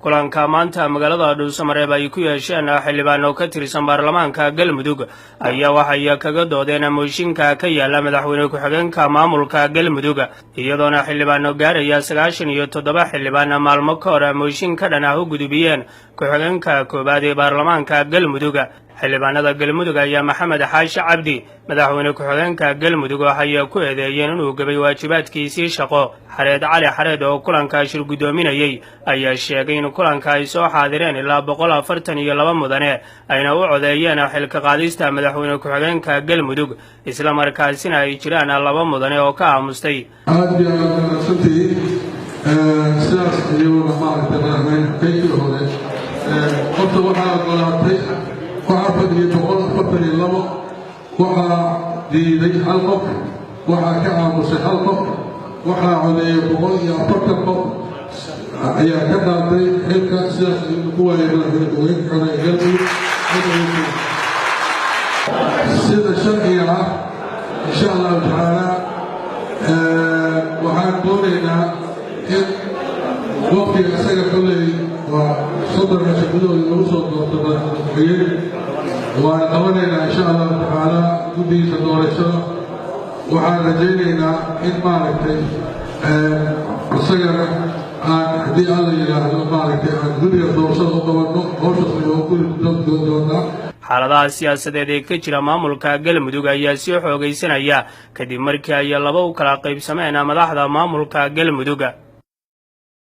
kulanka maanta magaalada Dhuusamareeb ay ku yeesheen xildhibaan oo ka tirsan baarlamaanka Galmudug ayaa waxay kaga doodeen mooshinka ka yaala madaxweyne kuxigeenka maamulka Galmudug iyadoona xildhibaan gaaraya 97 xildhibaan maalmo ka hor mooshin ka dhan ah u gudbiyeen kuxigeenka koobaad ee baarlamaanka Galmudug xildhibaanada Galmudug ayaa Maxamed Xaashi Cabdi madaxweyne kuxigeenka Galmudug waxay ku eedeeyeen inuu gabay waajibaadkiisii shaqo xareed cali xareed oo kulanka shir gudoominayay ayaa sheegay in kulanka ay soo xaadireen ilaa 142 mudane ayna u codeeyeen xilka qaadista madaxweyne kuxigeenka Galmudug isla markaasina ay jiraan 2 mudane oo ka aamustay aad iyo aad santii sidaas iyo maamulka kayfi hore qofka waxa qolaatay waxa fadhiyo 142 waxa diiday hal qof waxa ka aamusay hal qof waxa codeeyay 140 qof ayaa ka dhaatay xilka sidaas ugu waayay Galmudug sida sharciga insha Allah taala waxaan doonaynaa in waqtiga isaga kulay waa صدر شكله يوصل للتغيير وقبلنا إن شاء الله تعالى كل سدورشة وعلى جيلنا إن مالك الصغر عن دي الله مالك عن كل يدورشة وقبلنا قرص وكل دورنا xaaladaha siyaasadeed ee ka jira maamulka Galmudug ayaa sii xoogaysanaya kadib markii ay laba u kala qaybsameen madaxda maamulka Galmudug